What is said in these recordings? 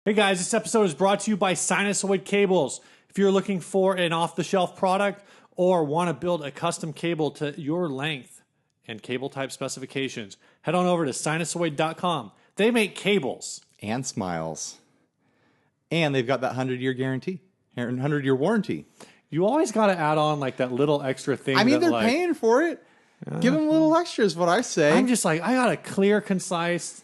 Hey guys, this episode is brought to you by Sinusoid Cables. If you're looking for an off-the-shelf product or want to build a custom cable to your length and cable type specifications, head on over to sinusoid.com. They make cables. And smiles. And they've got that 100-year guarantee, 100-year warranty. You always got to add on like that little extra thing. I mean, they're paying for it. Give them a little extra is what I say. I'm just like, I got a clear, concise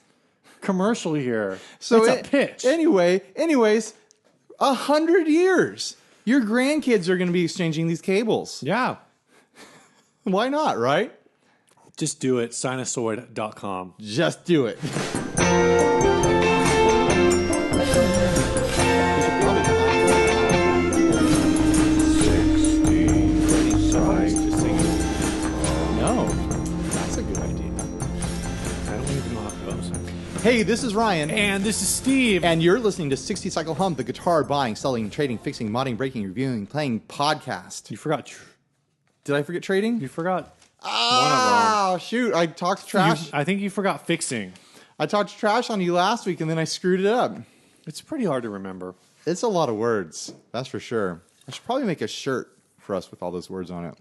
commercial here. So it's a pitch. Anyways, 100 years. Your grandkids are going to be exchanging these cables. Yeah. Why not, right? Just do it. Sinusoid.com. Just do it. Hey, this is Ryan. And this is Steve. And you're listening to 60 Cycle Hum, the guitar buying, selling, trading, fixing, modding, breaking, reviewing, playing podcast. You forgot. Did I forget trading? You forgot. Oh, shoot. I talked trash. I think you forgot fixing. I talked trash on you last week and then I screwed it up. It's pretty hard to remember. It's a lot of words. That's for sure. I should probably make a shirt for us with all those words on it.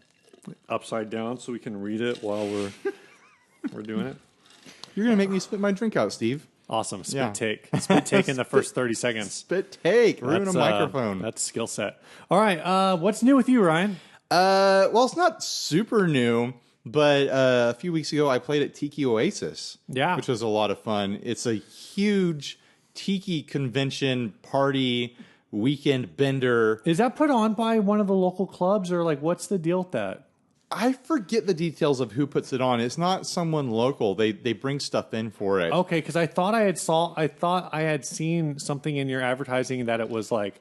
Upside down so we can read it while we're doing it. You're going to make me spit my drink out, Steve. Awesome. Spit take. Spit take in the first 30 seconds. Spit take. Ruin a microphone. That's skill set. All right. What's new with you, Ryan? Well, it's not super new, but a few weeks ago I played at Tiki Oasis. Yeah. Which was a lot of fun. It's a huge tiki convention party weekend bender. Is that put on by one of the local clubs or like what's the deal with that? I forget the details of who puts it on. It's not someone local. They bring stuff in for it. Okay, because I thought I had seen something in your advertising that it was like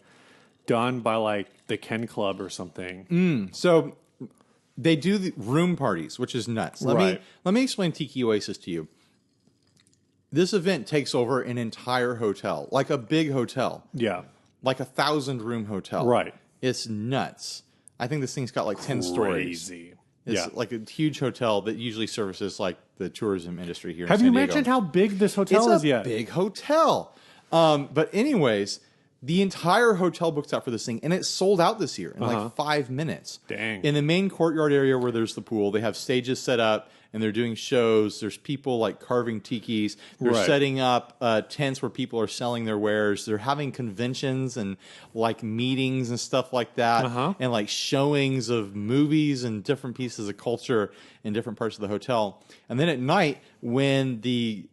done by like the Ken Club or something. So they do the room parties, which is nuts. Let me explain Tiki Oasis to you. This event takes over an entire hotel, like a big hotel. Yeah. Like a 1,000-room hotel. Right. It's nuts. I think this thing's got like 10 stories. Crazy. It's like a huge hotel that usually services like the tourism industry here in Have San you Diego. mentioned how big this hotel is yet? It's a big hotel. But anyways, the entire hotel booked out for this thing, and it sold out this year in like 5 minutes. Dang. In the main courtyard area where there's the pool, they have stages set up, and they're doing shows. There's people like carving tikis. They're setting up tents where people are selling their wares. They're having conventions and like meetings and stuff like that, and like showings of movies and different pieces of culture in different parts of the hotel. And then at night, when the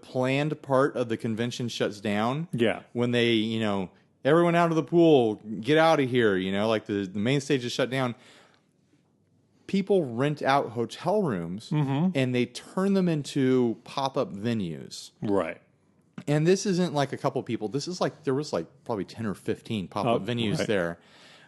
planned part of the convention shuts down, when they, everyone out of the pool, get out of here, like the main stage is shut down. People rent out hotel rooms and they turn them into pop-up venues. Right. And this isn't like a couple people. This is like, there was like probably 10 or 15 pop-up venues there.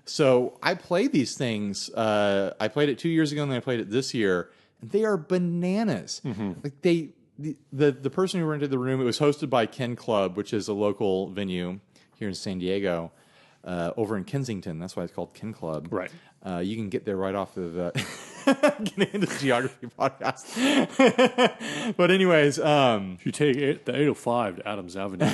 So I played these things. I played it 2 years ago and then I played it this year. And they are bananas. Like the person who rented the room, it was hosted by Ken Club, which is a local venue here in San Diego, over in Kensington. That's why it's called Ken Club. Right. You can get there right off of getting into the geography podcast. But anyways, you take the 805 to Adams Avenue.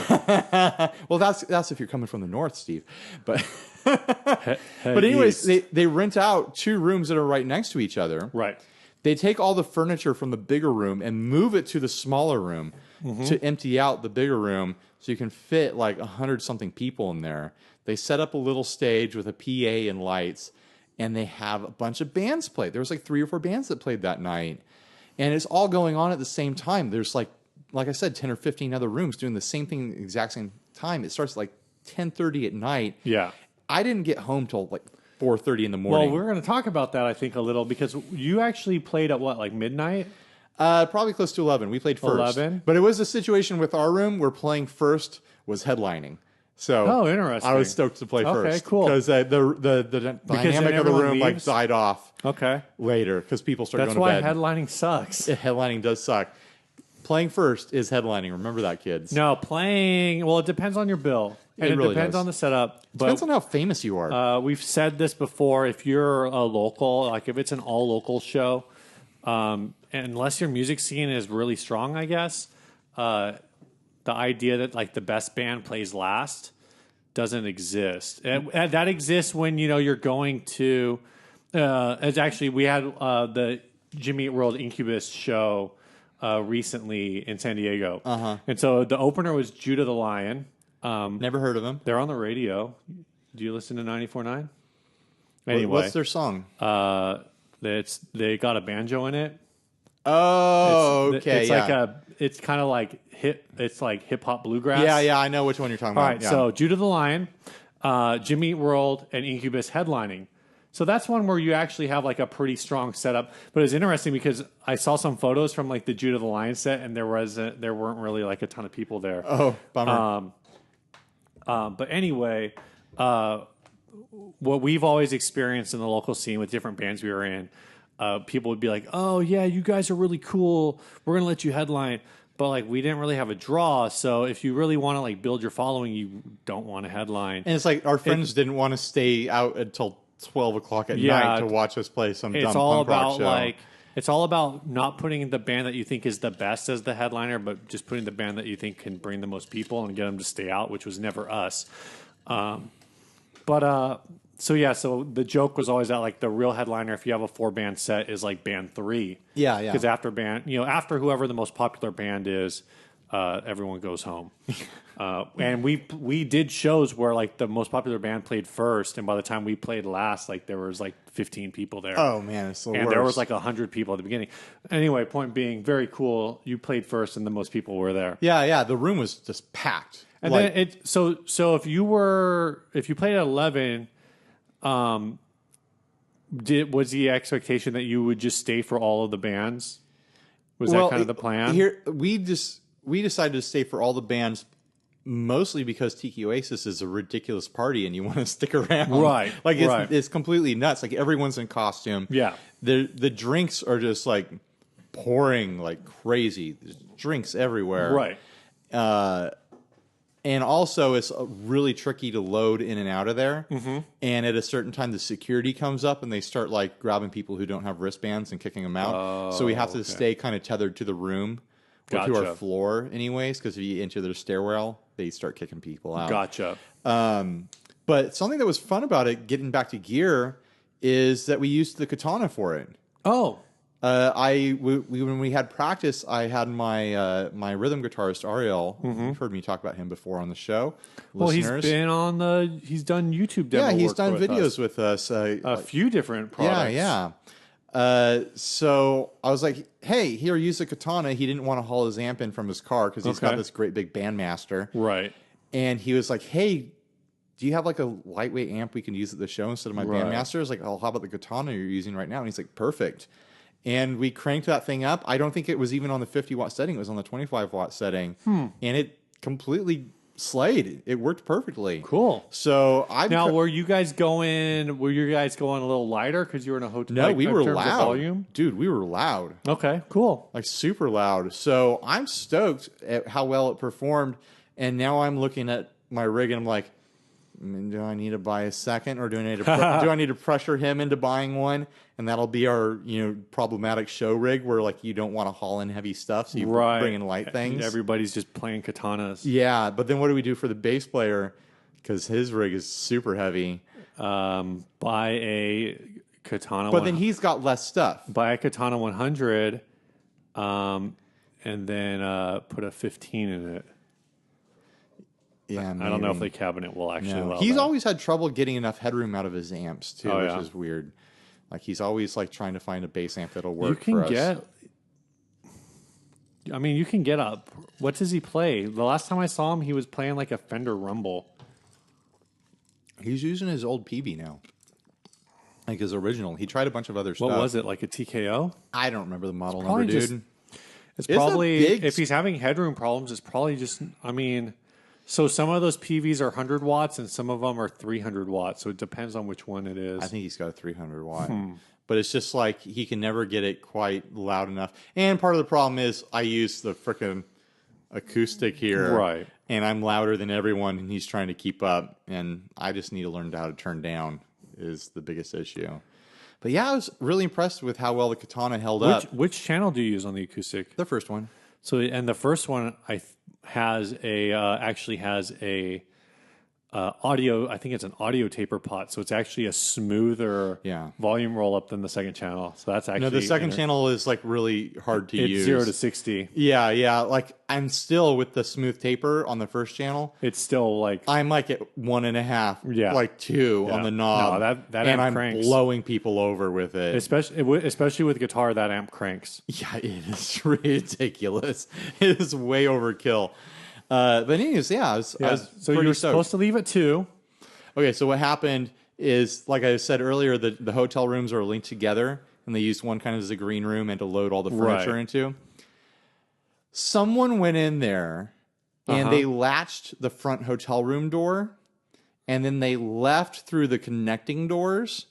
Well, that's if you're coming from the north, Steve. But but anyways, they rent out 2 rooms that are right next to each other. Right. They take all the furniture from the bigger room and move it to the smaller room to empty out the bigger room so you can fit like 100-something people in there. They set up a little stage with a PA and lights, and they have a bunch of bands play. There was like 3 or 4 bands that played that night. And it's all going on at the same time. There's like I said, 10 or 15 other rooms doing the same thing at the exact same time. It starts at like 10:30 at night. Yeah. I didn't get home till like 4:30 in the morning. Well, we're going to talk about that, I think, a little, because you actually played at what, like midnight? Probably close to 11. We played first. 11? But it was a situation with our room where playing first was headlining. So interesting. I was stoked to play first. Okay, cool. Because the dynamic of the room like died off later because people started going to bed. That's why headlining sucks. Headlining does suck. Playing first is headlining. Remember that, kids. No, well, it depends on your bill. And it really depends on the setup. Depends on how famous you are. We've said this before. If you're a local, like if it's an all-local show, unless your music scene is really strong, I guess, the idea that like the best band plays last doesn't exist. That exists when you're going to. It's actually we had the Jimmy Eat World Incubus show recently in San Diego, and so the opener was Judah the Lion. Never heard of them. They're on the radio. Do you listen to 94.9? Anyway, what's their song? They got a banjo in it. Oh, okay. It's like it's kind of like hip hop bluegrass. Yeah, I know which one you're talking about. All right, so Judah the Lion, Jimmy Eat World, and Incubus headlining. So that's one where you actually have like a pretty strong setup. But it's interesting because I saw some photos from like the Judah the Lion set, and there weren't really like a ton of people there. Oh, bummer. But anyway, what we've always experienced in the local scene with different bands we were in, people would be like, "Oh yeah, you guys are really cool. We're gonna let you headline." But like we didn't really have a draw, so if you really want to like build your following, you don't want to headline. And it's like our friends didn't want to stay out until 12 o'clock at night to watch us play some dumb punk rock show. It's all about not putting the band that you think is the best as the headliner, but just putting the band that you think can bring the most people and get them to stay out, which was never us. So the joke was always that like the real headliner, if you have a 4-band set, is like band 3. Yeah. Because after whoever the most popular band is, everyone goes home. And we did shows where like the most popular band played first, and by the time we played last, like there was like 15 people there. Oh man, it's the worst. And there was like 100 people at the beginning. Anyway, point being, very cool. You played first, and the most people were there. Yeah. The room was just packed. And then so if you played at 11, was the expectation that you would just stay for all of the bands? Was that kind of the plan? Here we decided to stay for all the bands, mostly because Tiki Oasis is a ridiculous party and you want to stick around. Right. Like it's completely nuts. Like everyone's in costume. Yeah. The drinks are just like pouring like crazy. There's drinks everywhere. Right. And also, it's really tricky to load in and out of there. Mm-hmm. And at a certain time, the security comes up and they start like grabbing people who don't have wristbands and kicking them out. So we have to stay kind of tethered to the room or to our floor, anyways. Because if you enter their stairwell, they start kicking people out. Gotcha. But something that was fun about it, getting back to gear, is that we used the katana for it. Oh. When we had practice, I had my my rhythm guitarist Ariel. Mm-hmm. You've heard me talk about him before on the show. Well, listeners. he's done YouTube demo. Yeah, he's done with videos with us. A few different products. Yeah. So I was like, hey, here, use the katana. He didn't want to haul his amp in from his car because he's got this great big Bandmaster. Right. And he was like, hey, do you have like a lightweight amp we can use at the show instead of my Bandmaster? I was like, oh, how about the katana you're using right now? And he's like, perfect. And we cranked that thing up. I don't think it was even on the 50-watt setting. It was on the 25-watt setting. And it completely slayed. It worked perfectly. Cool. So were you guys going a little lighter because you were in a hotel? No, we were loud. Volume? Dude, we were loud. Okay, cool. Like super loud. So I'm stoked at how well it performed. And now I'm looking at my rig and I'm like, do I need to buy a second, or do I need to pressure him into buying one? And that'll be our problematic show rig where like you don't want to haul in heavy stuff, so you bring in light things. Everybody's just playing katanas. Yeah, but then what do we do for the bass player? Because his rig is super heavy. Buy a katana. But then he's got less stuff. Buy a katana 100, and then put a 15 in it. Yeah, I don't know if the cabinet will actually allow He's that. always had trouble getting enough headroom out of his amps, too, which yeah. is weird. Like, he's always, like, trying to find a bass amp that'll work for us. You can get up. What does he play? The last time I saw him, he was playing, like, a Fender Rumble. He's using his old PB now. Like, his original. He tried a bunch of other stuff. What was it, like a TKO? I don't remember the model number, dude. It's probably, if he's having headroom problems, it's probably just, so some of those PVs are 100 watts and some of them are 300 watts. So it depends on which one it is. I think he's got a 300 watt. But it's just like he can never get it quite loud enough. And part of the problem is I use the frickin' acoustic here. Right. And I'm louder than everyone and he's trying to keep up. And I just need to learn how to turn down is the biggest issue. But yeah, I was really impressed with how well the katana held up. Which channel do you use on the acoustic? The first one. So, and the first one, has a actually has a audio. I think it's an audio taper pot, so it's actually a smoother volume roll up than the second channel. So that's actually the second channel is like really hard to use. It's 0 to 60. Yeah. Like I'm still with the smooth taper on the first channel. It's still like I'm like at 1.5, like 2 on the knob. No, that and amp I'm cranks. blowing people over with it. Especially with guitar, that amp cranks. Yeah, it is ridiculous. It is way overkill. But anyways, I was so you were supposed to leave at 2. Okay, so what happened is, like I said earlier, the hotel rooms are linked together, and they used one kind of as a green room and to load all the furniture into. Someone went in there, and they latched the front hotel room door, and then they left through the connecting doors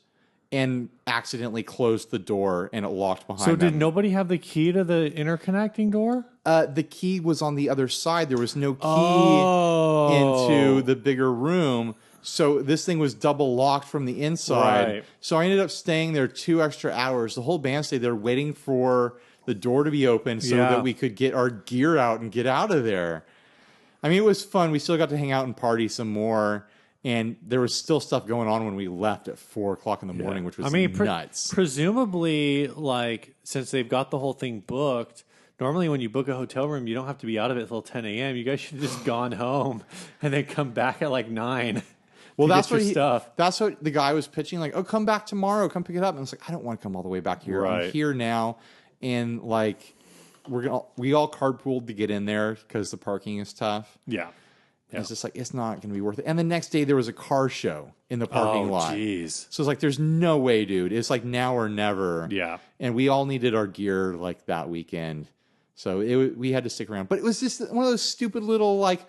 and accidentally closed the door, and it locked behind them. So did nobody have the key to the interconnecting door? The key was on the other side. There was no key into the bigger room. So this thing was double locked from the inside. Right. So I ended up staying there 2 extra hours. The whole band stayed there waiting for the door to be open so that we could get our gear out and get out of there. I mean, it was fun. We still got to hang out and party some more. And there was still stuff going on when we left at 4 o'clock in the morning, which was nuts. Presumably, like, since they've got the whole thing booked, normally when you book a hotel room, you don't have to be out of it until 10 a.m. You guys should have just gone home and then come back at like 9. Well, that's what that's what the guy was pitching. Like, oh, come back tomorrow. Come pick it up. And I was like, I don't want to come all the way back here. Right. I'm here now. And like, we all carpooled to get in there because the parking is tough. Yeah. And it's just like, it's not going to be worth it. And the next day there was a car show in the parking lot. Jeez. So it's like, there's no way, dude. It's like now or never. Yeah. And we all needed our gear like that weekend. So we had to stick around. But it was just one of those stupid little like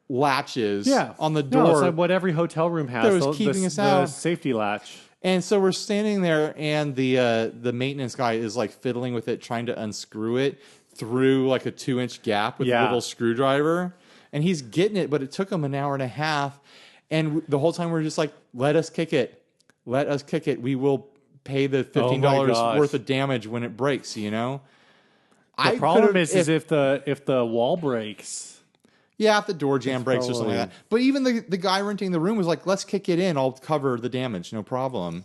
latches on the door. No, it's like what every hotel room has. That was keeping us out. The safety latch. And so we're standing there, and the maintenance guy is like fiddling with it, trying to unscrew it through like a 2-inch gap with a little screwdriver. And he's getting it, but it took him an hour and a half. And the whole time we're just like, let us kick it. Let us kick it. We will pay the $15 worth of damage when it breaks, you know? The problem is if the wall breaks. Yeah, if the door jam breaks or something like that. But even the guy renting the room was like, let's kick it in. I'll cover the damage. No problem.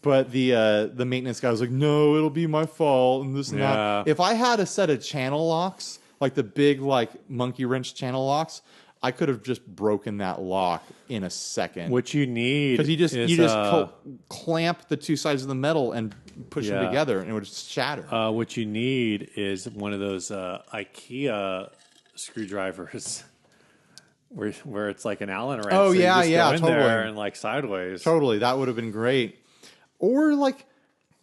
But the maintenance guy was like, no, it'll be my fault and this and that. If I had a set of channel locks, like the big like monkey wrench channel locks, I could have just broken that lock in a second. What you need because you just clamp the two sides of the metal and push them together, and it would just shatter. What you need is one of those IKEA screwdrivers. Where it's like an Allen wrench. Oh, so yeah, you just go in totally. there and like sideways. Totally, that would have been great. Or like,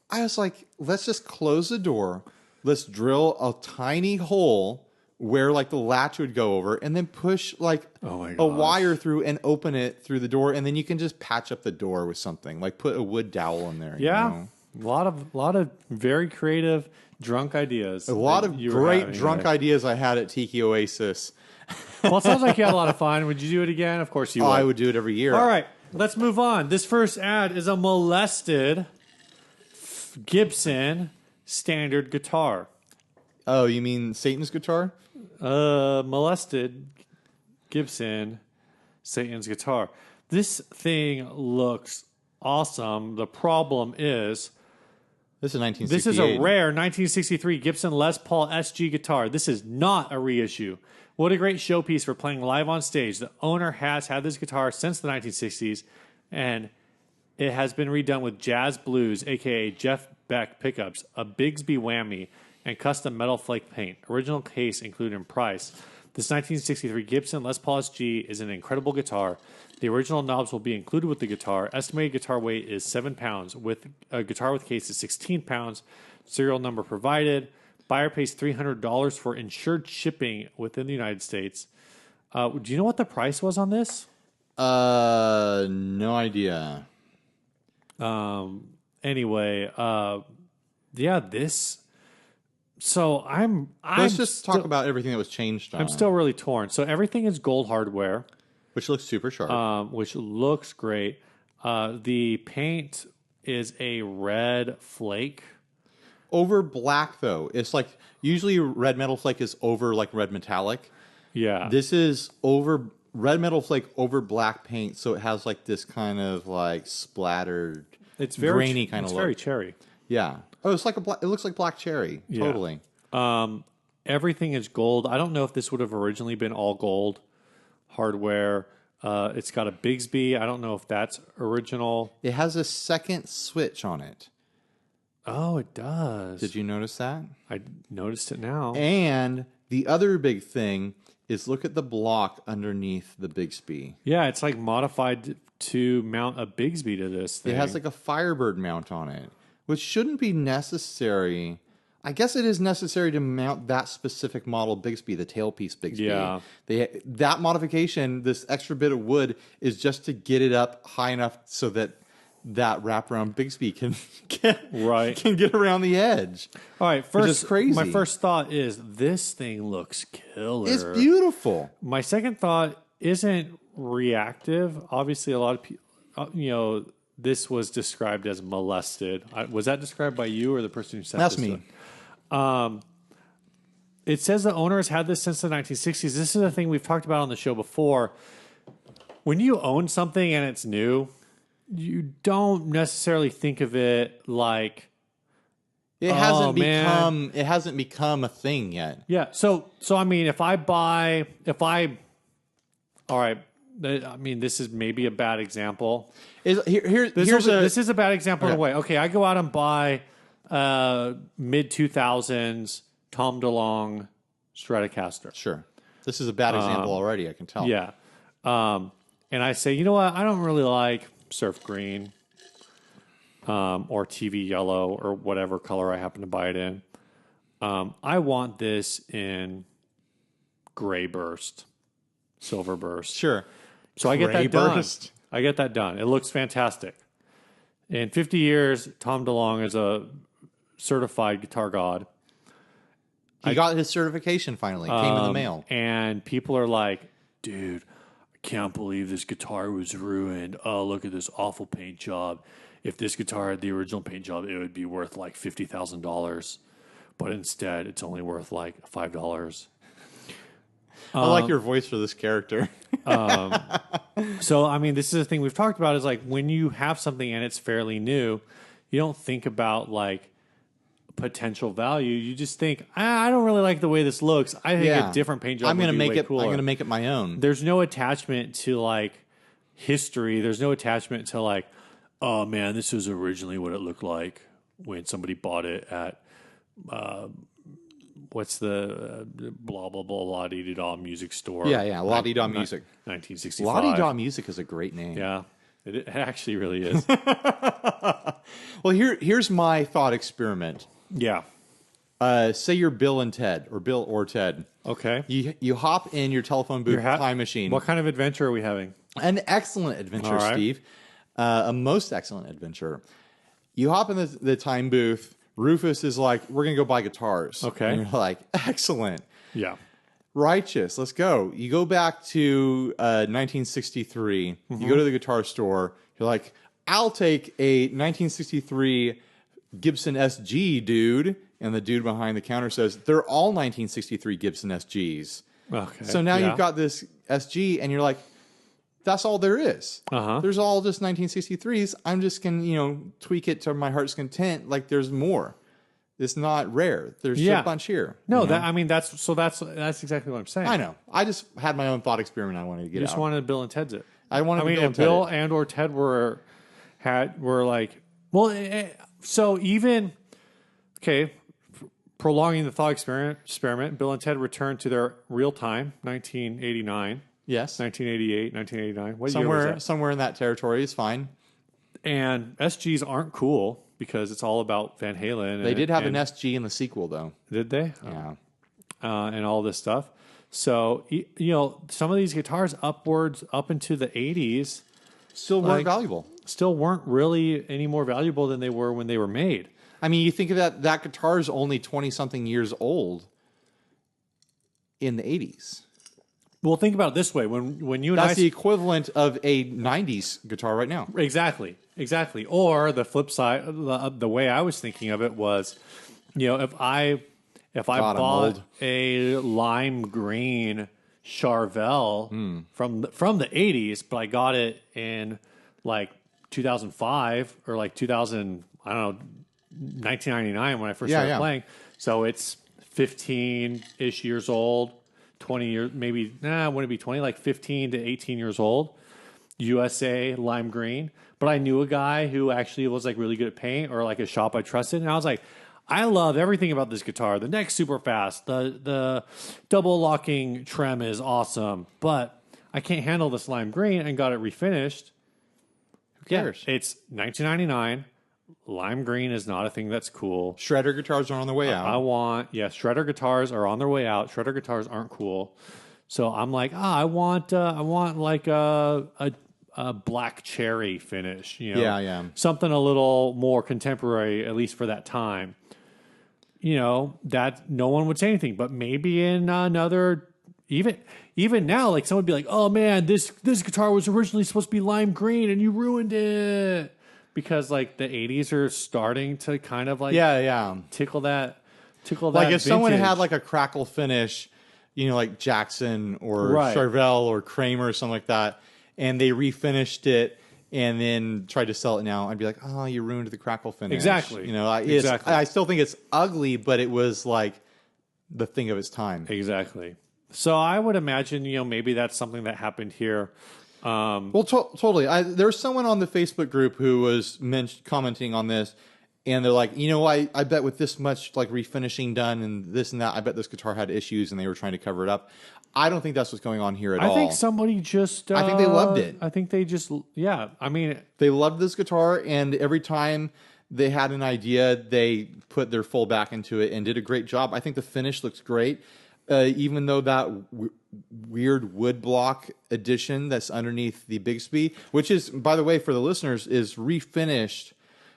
I was like, let's just close the door. Let's drill a tiny hole where like the latch would go over, and then push like a wire through and open it through the door, and then you can just patch up the door with something. Like put a wood dowel in there. Yeah, you know? a lot of very creative drunk ideas. A lot of great drunk ideas I had at Tiki Oasis. Well, it sounds like you had a lot of fun. Would you do it again? Of course you would. I would do it every year. All right, let's move on. This first ad is a Molested Gibson standard guitar. Oh, you mean Satan's guitar? Molested Gibson Satan's guitar. This thing looks awesome. The problem is this is 1968. This is a rare 1963 Gibson Les Paul SG guitar. This is not a reissue. What a great showpiece for playing live on stage. The owner has had this guitar since the 1960s, and it has been redone with jazz blues, aka Jeff Beck pickups, a Bigsby whammy, and custom metal flake paint. Original case included in price. This 1963 Gibson Les Paul SG is an incredible guitar. The original knobs will be included with the guitar. Estimated guitar weight is 7 pounds. With a guitar with case is 16 pounds. Serial number provided. Buyer pays $300 for insured shipping within the United States. Do you know what the price was on this? No idea. Anyway, yeah, this. So let's just talk about everything that was changed on. I'm still really torn. So everything is gold hardware, which looks super sharp. Which looks great. The paint is a red flake. over black though. It's like usually red metal flake is over like red metallic. Yeah. This is over red metal flake over black paint, so it has like this kind of like splattered, it's very grainy kind of it's look. very cherry. Yeah. Oh, it's like it looks like black cherry. Yeah. Totally. Everything is gold. I don't know if this would have originally been all gold hardware. It's got a Bigsby. I don't know if that's original. It has a second switch on it. Oh, it does. Did you notice that? I noticed it now. And the other big thing is look at the block underneath the Bigsby. Yeah, it's like modified to mount a Bigsby to this thing. It has like a Firebird mount on it, which shouldn't be necessary. I guess it is necessary to mount that specific model Bigsby, the tailpiece Bigsby. Yeah. That modification, this extra bit of wood, is just to get it up high enough so that wraparound Bigsby can get around the edge. All right, which is crazy. My first thought is this thing looks killer. It's beautiful. My second thought isn't reactive. Obviously, a lot of people, this was described as molested. Was that described by you or the person who sent That's this? me. It says the owner has had this since the 1960s. This is a thing we've talked about on the show before. When you own something and it's new, you don't necessarily think of it like it hasn't become a thing yet. Yeah. So I mean, this is maybe a bad example. This is a bad example in a way. Okay, I go out and buy mid 2000s Tom DeLonge Stratocaster. Sure. This is a bad example already, I can tell. Yeah. And I say, you know what? I don't really like surf green or TV yellow or whatever color I happen to buy it in. I want this in gray burst, silver burst. Sure. So I get that done. I get that done. It looks fantastic. In 50 years, Tom DeLonge is a certified guitar god. He got his certification finally. Came in the mail. And people are like, dude, I can't believe this guitar was ruined. Oh, look at this awful paint job. If this guitar had the original paint job, it would be worth like $50,000. But instead, it's only worth like $5. I like your voice for this character. So, I mean, this is the thing we've talked about is like when you have something and it's fairly new, you don't think about like potential value. You just think, I don't really like the way this looks. I think a different paint job would be way cooler. I'm going to make it my own. There's no attachment to like history. There's no attachment to like, oh man, this was originally what it looked like when somebody bought it at what's the blah blah blah la dee da music store? Yeah, La Dee Da Music. 1965. La Dee Da Music is a great name. Yeah, it actually really is. Well, here's my thought experiment. Yeah. Say you're Bill or Ted. Okay. You hop in your telephone booth time machine. What kind of adventure are we having? An excellent adventure, right. Steve. A most excellent adventure. You hop in the time booth. Rufus is like, we're going to go buy guitars. Okay. And you're like, excellent. Yeah. Righteous. Let's go. You go back to 1963. Mm-hmm. You go to the guitar store. You're like, I'll take a 1963 Gibson SG, dude. And the dude behind the counter says, they're all 1963 Gibson SGs. Okay. So now you've got this SG, and you're like, that's all there is. Uh-huh. There's all just 1963s. I'm just going to, tweak it to my heart's content. Like, there's more. It's not rare. There's a bunch here. No, that's exactly what I'm saying. I know. I just had my own thought experiment I wanted to get out. You just wanted Bill and Ted's it. I wanted Bill and Ted Bill and or Ted were like, well, so even, okay, prolonging the thought experiment, Bill and Ted returned to their real time, 1989. Yes. 1988, 1989. What year was that? Somewhere in that territory is fine. And SGs aren't cool because it's all about Van Halen. They did have an SG in the sequel, though. Did they? Yeah. And all this stuff. So, some of these guitars up into the 80s still weren't valuable. Still weren't really any more valuable than they were when they were made. I mean, you think of that guitar is only 20-something years old in the 80s. Well, think about it this way: when you and that's the equivalent of a '90s guitar right now. Exactly. Or the flip side, the way I was thinking of it was, You know, if I God, I'm bought old. a lime green Charvel from the 80s, but I got it in like 2005 or like 2000, I don't know, 1999 when I first started playing. So it's 15-ish years old, 20 years, maybe, wouldn't it be 20, like 15 to 18 years old. USA lime green. But I knew a guy who actually was like really good at paint, or like a shop I trusted. And I was like, I love everything about this guitar. The neck's super fast. The double locking trem is awesome. But I can't handle this lime green, and got it refinished. Who cares? Yeah, it's 1999. Lime green is not a thing that's cool. Shredder guitars are on their way out. Shredder guitars are on their way out. Shredder guitars aren't cool. So I'm like, I want like a black cherry finish, you know? Yeah. Something a little more contemporary, at least for that time. You know, that no one would say anything, but maybe in another, even now, like someone would be like, oh man, this guitar was originally supposed to be lime green and you ruined it. Because like the 80s are starting to kind of like tickle that like if someone vintage. had like a crackle finish, you know, like Jackson or Right. Charvel or Kramer or something like that, and they refinished it and then tried to sell it now, I'd be like, oh, you ruined the crackle finish. Exactly. You know, Exactly. I still think it's ugly, but it was like the thing of its time. Exactly. So I would imagine, you know, maybe that's something that happened here. Well, totally. There's someone on the Facebook group who was commenting on this, and they're like, you know, I bet with this much like refinishing done and this and that, I bet this guitar had issues and they were trying to cover it up. I don't think that's what's going on here at all. I think somebody just... I think they loved it. I think they just... Yeah, I mean... They loved this guitar, and every time they had an idea, they put their full back into it and did a great job. I think the finish looks great. Even though that weird wood block addition that's underneath the Bigsby, which is, by the way, for the listeners, is refinished.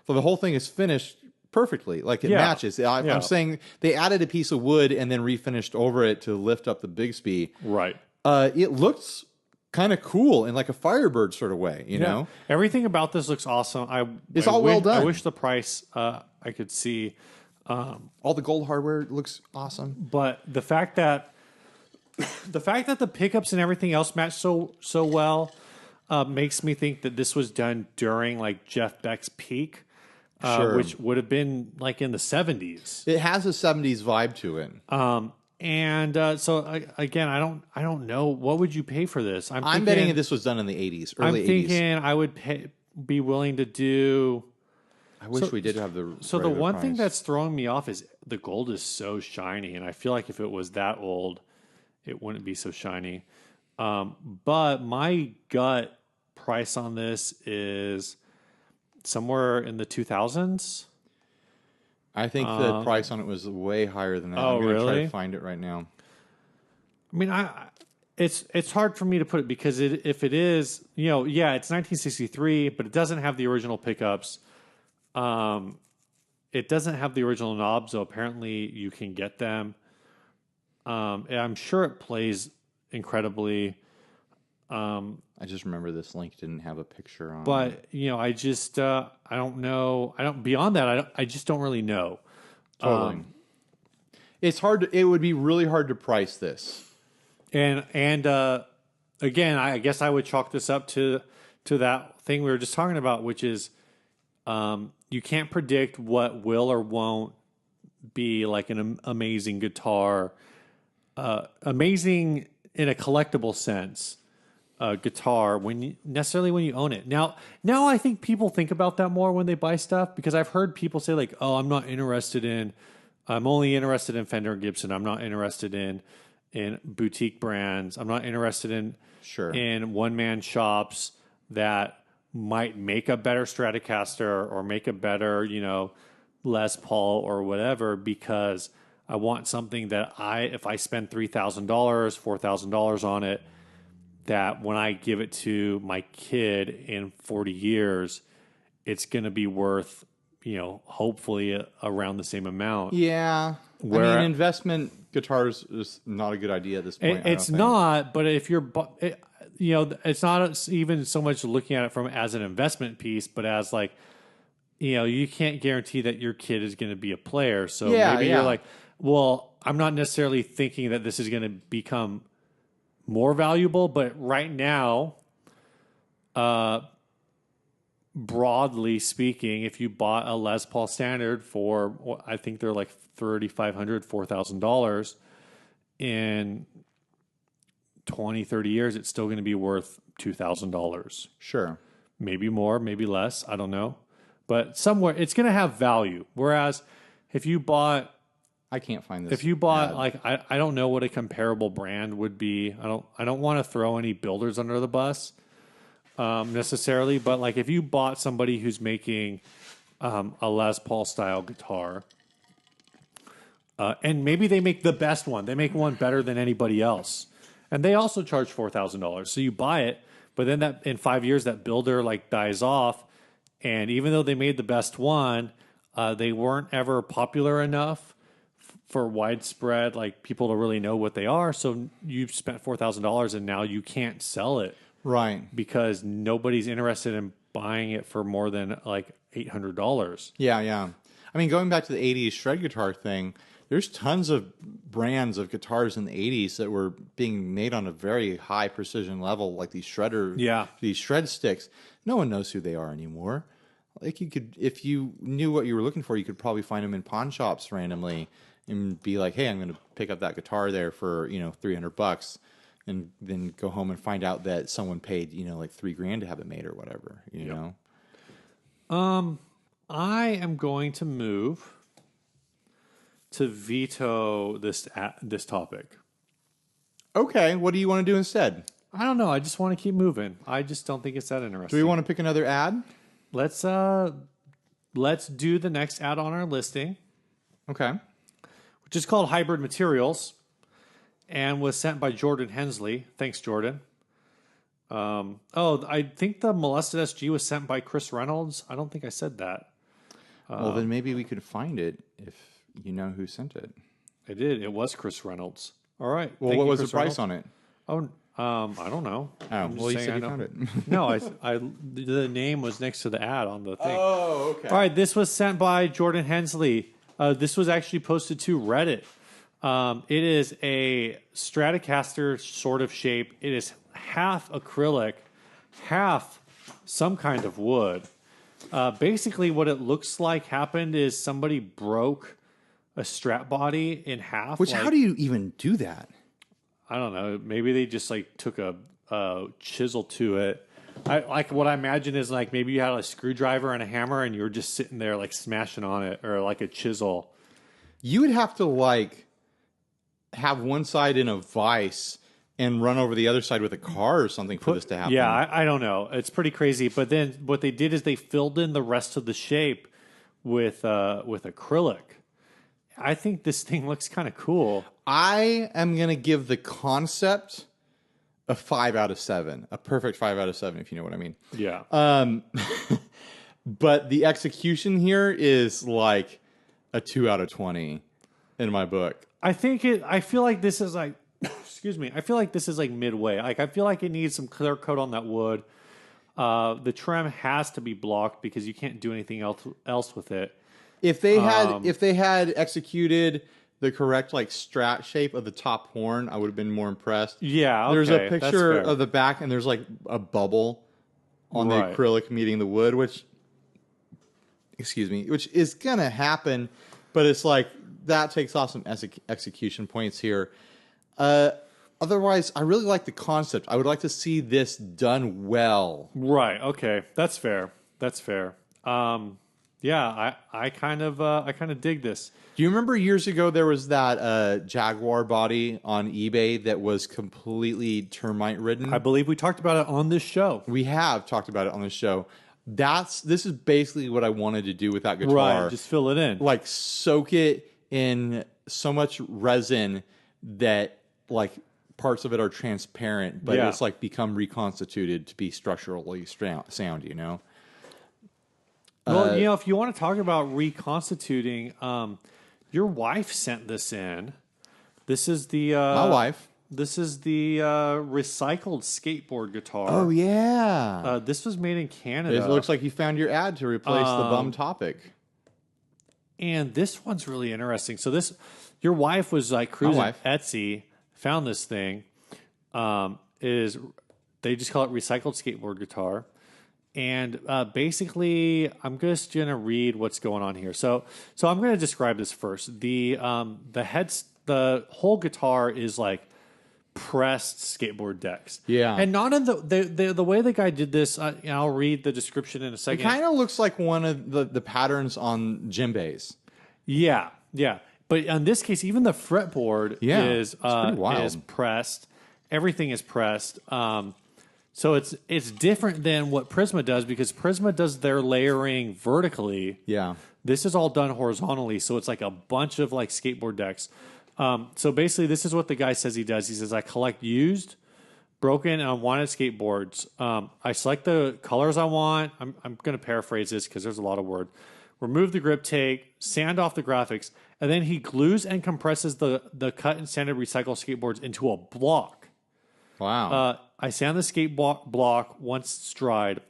So the whole thing is finished perfectly. Like it matches. I'm saying they added a piece of wood and then refinished over it to lift up the Bigsby. Right. It looks kind of cool in like a Firebird sort of way, you know? Everything about this looks awesome. It's all well done. I wish the price I could see... all the gold hardware looks awesome, but the fact that the pickups and everything else match so well makes me think that this was done during like Jeff Beck's peak, which would have been like in the 70s. It has a 70s vibe to it. Again, I don't know, what would you pay for this? I'm betting this was done in the 80s, early 80s. I'm thinking I would be willing to do. I wish we did have the. So the one price. thing that's throwing me off is the gold is so shiny, and I feel like if it was that old, it wouldn't be so shiny. But my gut price on this is somewhere in the 2000s. I think the price on it was way higher than that. Oh, I'm gonna try really? to find it right now. I mean, it's hard for me to put it because if it is, you know, it's 1963, but it doesn't have the original pickups. It doesn't have the original knobs, so apparently you can get them. And I'm sure it plays incredibly. I just remember this link didn't have a picture on. But you know, I just I don't know. Beyond that, I just don't really know. Totally. It's hard. It would be really hard to price this. And again, I guess I would chalk this up to that thing we were just talking about, which is you can't predict what will or won't be like an amazing guitar, amazing in a collectible sense. Guitar when you own it. Now I think people think about that more when they buy stuff, because I've heard people say like, "Oh, I'm only interested in Fender and Gibson. I'm not interested in boutique brands. I'm not interested in one-man shops that might make a better Stratocaster or make a better, you know, Les Paul or whatever, because I want something that if I spend $3,000, $4,000 on it, that when I give it to my kid in 40 years, it's going to be worth, you know, hopefully around the same amount. Yeah. I mean, investment guitars is not a good idea at this point. It's not, but if you're, you know, it's not even so much looking at it as an investment piece, but as like, you can't guarantee that your kid is going to be a player. So Yeah, maybe yeah. you're like, well, I'm not necessarily thinking that this is going to become more valuable, but right now, broadly speaking, if you bought a Les Paul Standard for, I think they're like $3,500, $4,000 in 20, 30 years, it's still going to be worth $2,000. Sure. Maybe more, maybe less. I don't know. But somewhere it's going to have value. Whereas if you bought, I can't find this. if you bought ad. like, I don't know what a comparable brand would be. I don't want to throw any builders under the bus necessarily. But like if you bought somebody who's making a Les Paul style guitar, and maybe they make the best one, they make one better than anybody else, and they also charge $4,000. So you buy it, but then that in 5 years that builder like dies off, and even though they made the best one, they weren't ever popular enough for widespread like people to really know what they are. So you've spent $4,000 and now you can't sell it, right? Because nobody's interested in buying it for more than like $800. Yeah, yeah. I mean, going back to the '80s shred guitar thing, there's tons of brands of guitars in the '80s that were being made on a very high precision level, like these these shred sticks. No one knows who they are anymore. Like you could, if you knew what you were looking for, you could probably find them in pawn shops randomly and be like, "Hey, I'm going to pick up that guitar there for $300," and then go home and find out that someone paid like $3,000 to have it made or whatever. You know. I am going to move to veto this topic. Okay, what do you want to do instead? I don't know. I just want to keep moving. I just don't think it's that interesting. Do we want to pick another ad? Let's do the next ad on our listing, Okay. which is called Hybrid Materials, and was sent by Jordan Hensley. Thanks, Jordan. I think the Molested SG was sent by Chris Reynolds. I don't think I said that. Well, then maybe we could find it if you know who sent it. I did. It was Chris Reynolds. All right. Well, what was the price on it? Oh, I don't know. Oh, well, you said you found it. No, the name was next to the ad on the thing. Oh, okay. All right, this was sent by Jordan Hensley. This was actually posted to Reddit. It is a Stratocaster sort of shape. It is half acrylic, half some kind of wood. Basically, what it looks like happened is somebody broke a Strat body in half. Which, how do you even do that? I don't know. Maybe they just like took a chisel to it. What I imagine is like maybe you had a screwdriver and a hammer and you were just sitting there like smashing on it, or like a chisel. You would have to like have one side in a vise and run over the other side with a car or something for this to happen. Yeah, I don't know. It's pretty crazy. But then what they did is they filled in the rest of the shape with acrylic. I think this thing looks kind of cool. I am going to give the concept a 5 out of 7. A perfect 5 out of 7, if you know what I mean. Yeah. But the execution here is like a 2 out of 20 in my book. I feel like this is like, excuse me. I feel like this is like midway. Like I feel like it needs some clear coat on that wood. The trim has to be blocked because you can't do anything else with it. If they had executed the correct like Strat shape of the top horn, I would have been more impressed. Yeah, okay, there's a picture of the back, and there's like a bubble on the acrylic meeting the wood, which is gonna happen, but it's like that takes off some execution points here. Otherwise, I really like the concept. I would like to see this done well. Right. Okay. That's fair. Yeah, I kind of dig this. Do you remember years ago there was that Jaguar body on eBay that was completely termite ridden? I believe we talked about it on this show. We have talked about it on this show. This is basically what I wanted to do with that guitar. Right, just fill it in. Like soak it in so much resin that like parts of it are transparent, but it's like become reconstituted to be structurally sound, you know? Well, if you want to talk about reconstituting, your wife sent this in. This is the my wife. This is the recycled skateboard guitar. Oh, yeah. This was made in Canada. It looks like you found your ad to replace the bum topic. And this one's really interesting. So your wife was like cruising Etsy, found this thing. They just call it recycled skateboard guitar. And basically, I'm just going to read what's going on here. So I'm going to describe this first. The whole guitar is like pressed skateboard decks. Yeah. And not in the way the guy did this, I'll read the description in a second. It kind of looks like one of the patterns on djembes. Yeah. But in this case, even the fretboard is pressed. Everything is pressed. So it's different than what Prisma does, because Prisma does their layering vertically. Yeah. This is all done horizontally, so it's like a bunch of like skateboard decks. So basically, this is what the guy says he does. He says, I collect used, broken, and unwanted skateboards. I select the colors I want. I'm going to paraphrase this because there's a lot of word. Remove the grip tape, sand off the graphics, and then he glues and compresses the cut and sanded recycled skateboards into a block. Wow. I sand the skate block once it's dried.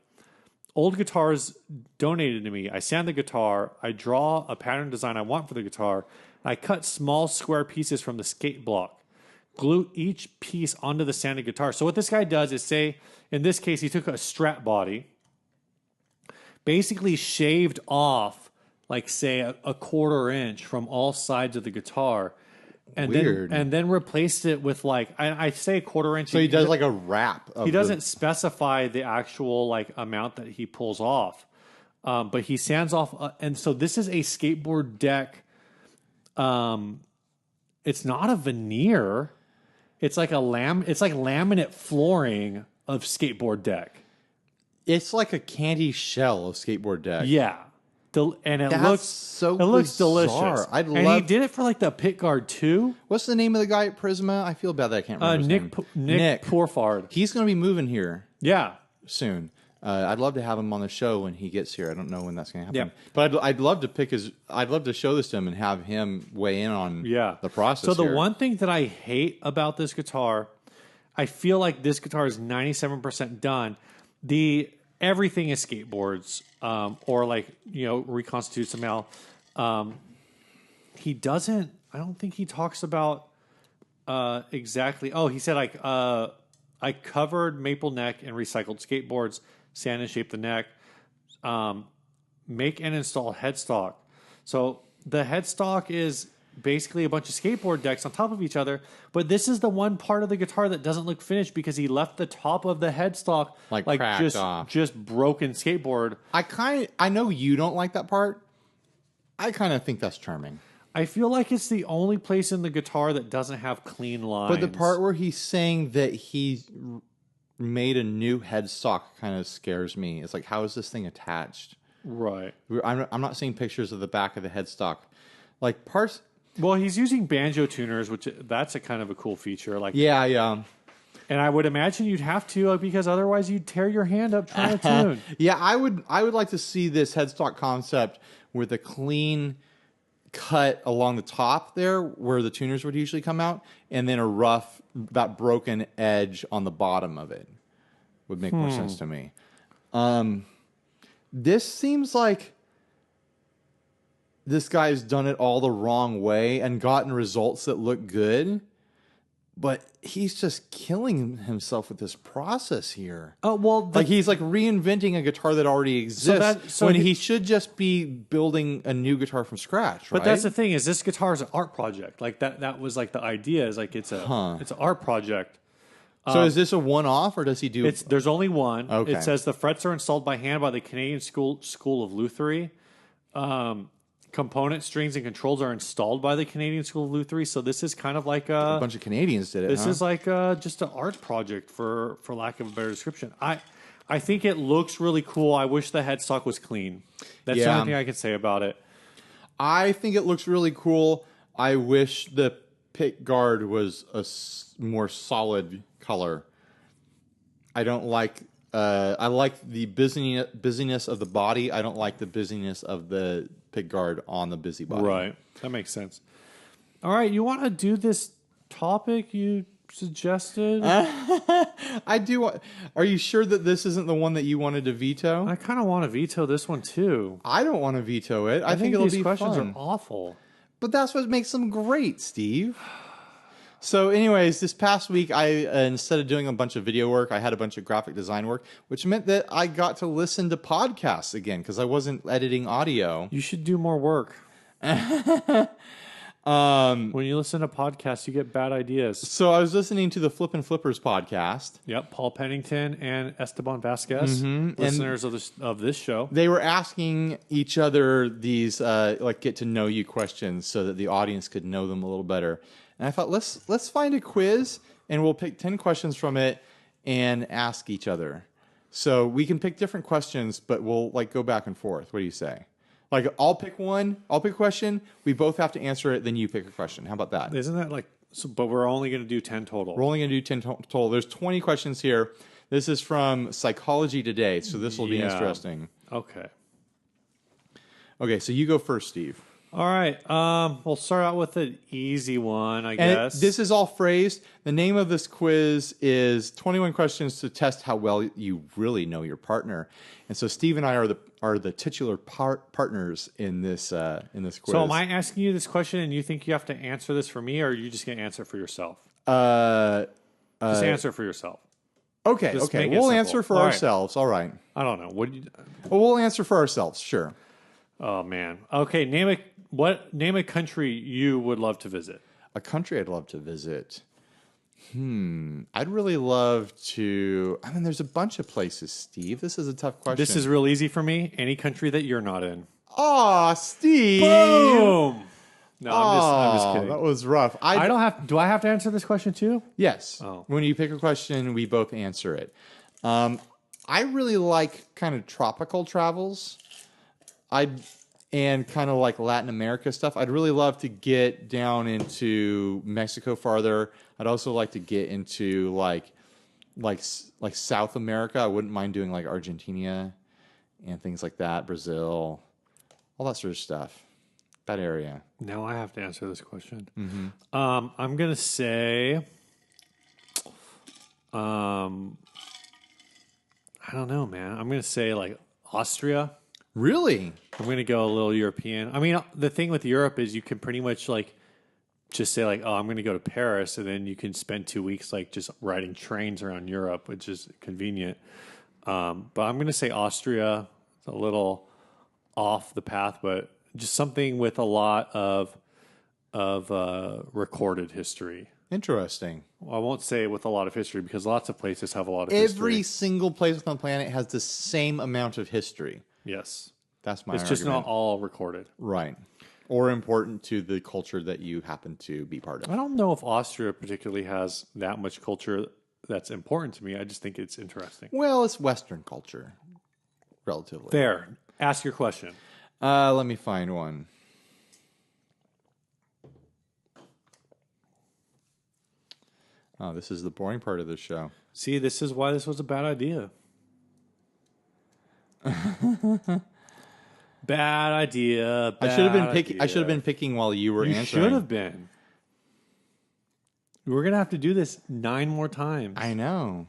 Old guitars donated to me. I sand the guitar. I draw a pattern design I want for the guitar. I cut small square pieces from the skate block. Glue each piece onto the sanded guitar. So what this guy does is, say, in this case, he took a strap body, basically shaved off, like, say, a quarter inch from all sides of the guitar. And then replaced it with, like, I say a quarter inch. So he does like a wrap. He doesn't specify the actual like amount that he pulls off, but he sands off. And so this is a skateboard deck. It's not a veneer. It's like It's like laminate flooring of skateboard deck. It's like a candy shell of skateboard deck. Yeah. And it looks bizarre. delicious. He did it for like the pit guard too. What's the name of the guy at Prisma? I feel bad that I can't remember his name. Nick Pourfard. He's going to be moving here. Yeah. Soon. I'd love to have him on the show when he gets here. I don't know when that's going to happen. Yeah. But I'd love to I'd love to show this to him and have him weigh in on the process. So the one thing that I hate about this guitar, I feel like this guitar is 97% done. Everything is skateboards, or like, reconstitute somehow. He doesn't. I don't think he talks about exactly. Oh, he said like I covered maple neck and recycled skateboards, sand and shaped the neck, make and install headstock. So the headstock is basically a bunch of skateboard decks on top of each other, but this is the one part of the guitar that doesn't look finished because he left the top of the headstock like cracked off. Just broken skateboard. I know you don't like that part. I kind of think that's charming. I feel like it's the only place in the guitar that doesn't have clean lines. But the part where he's saying that he made a new headstock kind of scares me. It's like, how is this thing attached? Right. I'm not seeing pictures of the back of the headstock. Like parts. Well, he's using banjo tuners, which that's a kind of a cool feature. Like, yeah. And I would imagine you'd have to, because otherwise you'd tear your hand up trying to tune. Yeah, I would like to see this headstock concept with a clean cut along the top there where the tuners would usually come out, and then a rough, that broken edge on the bottom of it would make more sense to me. This seems like this guy's done it all the wrong way and gotten results that look good, but he's just killing himself with this process here. Oh, well, he's like reinventing a guitar that already exists when he should just be building a new guitar from scratch, right? But that's the thing, is this guitar is an art project. Like that was like the idea, is like it's an art project. So is this a one-off, or does he do? There's only one. Okay. It says the frets are installed by hand by the Canadian School of Luthery. Component strings and controls are installed by the Canadian School of Luthery. So this is kind of like a bunch of Canadians did it. This is like just an art project, for lack of a better description. I think it looks really cool. I wish the headstock was clean. That's the only thing I can say about it. I think it looks really cool. I wish the pick guard was a more solid color. I don't like. I like the busyness of the body. I don't like the busyness of the pick guard on the busy body. Right. That makes sense. All right. You want to do this topic? You suggested. I do. Are you sure that this isn't the one that you wanted to veto? I kind of want to veto this one too. I don't want to veto it. I think it'll these be questions fun. are awful. But that's what makes them great, Steve. So anyways, this past week, I instead of doing a bunch of video work, I had a bunch of graphic design work, which meant that I got to listen to podcasts again because I wasn't editing audio. You should do more work. When you listen to podcasts, you get bad ideas. So I was listening to the Flippin' Flippers podcast. Yep, Paul Pennington and Esteban Vasquez, listeners of this show. They were asking each other these get to know you questions so that the audience could know them a little better. And I thought let's find a quiz and we'll pick 10 questions from it and ask each other. So we can pick different questions, but we'll go back and forth. What do you say? I'll pick one. I'll pick a question. We both have to answer it. Then you pick a question. How about that? Isn't that so? But we're only going to do 10 total. We're only going to do 10 total. There's 20 questions here. This is from Psychology Today, so this will be interesting. Okay. Okay, so you go first, Steve. All right. We'll start out with an easy one, I guess. This is all phrased. The name of this quiz is 21 questions to test how well you really know your partner. And so Steve and I are the titular partners in this quiz. So am I asking you this question and you think you have to answer this for me, or are you just going to answer for yourself? Just answer for yourself. Okay. We'll answer for ourselves. All right. I don't know. Well, we'll answer for ourselves. Sure. Oh man. Okay. Name a country you would love to visit. A country I'd love to visit. I'd really love to. I mean, there's a bunch of places, Steve. This is a tough question. This is real easy for me. Any country that you're not in. Aw, Steve. Boom. No, I'm just kidding. That was rough. I don't have. Do I have to answer this question too? Yes. Oh. When you pick a question, we both answer it. I really like kind of tropical travels. And kind of like Latin America stuff. I'd really love to get down into Mexico farther. I'd also like to get into like South America. I wouldn't mind doing like Argentina and things like that, Brazil, all that sort of stuff. That area. Now I have to answer this question. Mm-hmm. I'm gonna say, I don't know, man. I'm gonna say like Austria. Really? I'm going to go a little European. I mean, the thing with Europe is you can pretty much just say oh, I'm going to go to Paris, and then you can spend 2 weeks just riding trains around Europe, which is convenient. But I'm going to say Austria. It's a little off the path, but just something with a lot of recorded history. Interesting. Well, I won't say with a lot of history because lots of places have a lot of history. Every single place on the planet has the same amount of history. Yes. That's my It's argument. just not all recorded. Right. Or important to the culture that you happen to be part of. I don't know if Austria particularly has that much culture that's important to me. I just think it's interesting. Well, it's Western culture, relatively. There. Ask your question. Let me find one. Oh, this is the boring part of the show. See, this is why this was a bad idea. Bad idea. I should have been picking while you were answering. You should have been. We're gonna have to do this 9 more times. I know.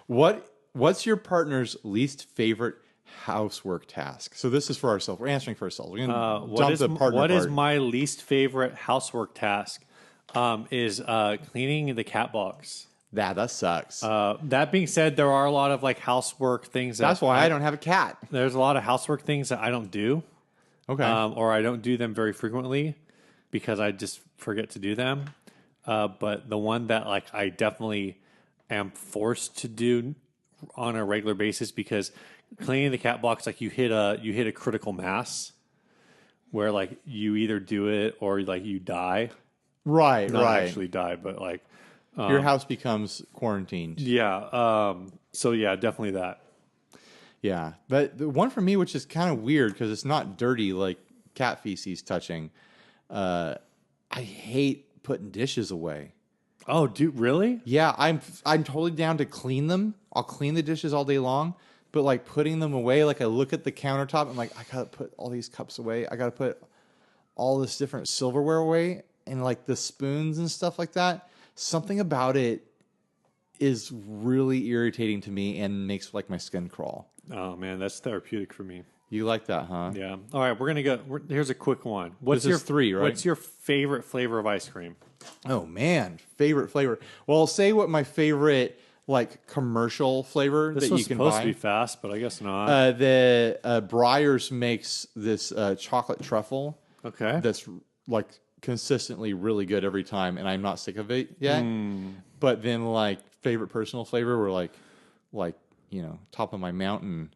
What's your partner's least favorite housework task? So this is for ourselves. We're answering for ourselves. We're gonna jump the partner What part. is my least favorite housework task? Is cleaning the cat box. That sucks. That being said, there are a lot of housework things. That's why I don't have a cat. There's a lot of housework things that I don't do. Okay. Or I don't do them very frequently because I just forget to do them. But the one that I definitely am forced to do on a regular basis because cleaning the cat box, you hit a critical mass where you either do it or you die. Right. Not right. actually die, but your house becomes quarantined. Yeah. So yeah, definitely that. Yeah. But the one for me, which is kind of weird because it's not dirty like cat feces touching. I hate putting dishes away. Oh, dude, really? Yeah, I'm totally down to clean them. I'll clean the dishes all day long, but putting them away, I look at the countertop, I'm I gotta put all these cups away. I gotta put all this different silverware away and the spoons and stuff like that. something about it is really irritating to me and makes like my skin crawl. Oh man, that's therapeutic for me. You like that, huh? Yeah. All right, we're gonna go. Here's a quick one. This is 3, right? What's your favorite flavor of ice cream? Oh man, favorite flavor. Well, I'll say what my favorite like commercial flavor This that was you can supposed buy. to be fast, but I guess not. The Breyers makes this chocolate truffle. Okay. That's like consistently really good every time, and I'm not sick of it yet. But then like favorite personal flavor, were like top of my mountain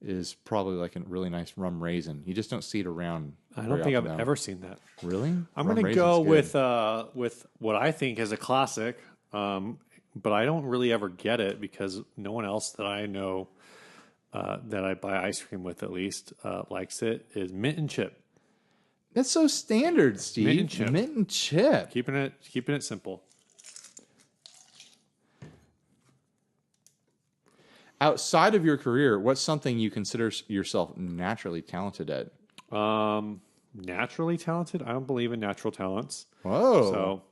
is probably like a really nice rum raisin. You just don't see it around. I don't think I've ever seen that. Really? I'm going to go with what I think is a classic, but I don't really ever get it because no one else that I know that I buy ice cream with at least likes it, is mint and chip. That's so standard, Steve. Mint and chip. Mint and chip. Keeping it simple. Outside of your career, what's something you consider yourself naturally talented at? Naturally talented? I don't believe in natural talents. Whoa. So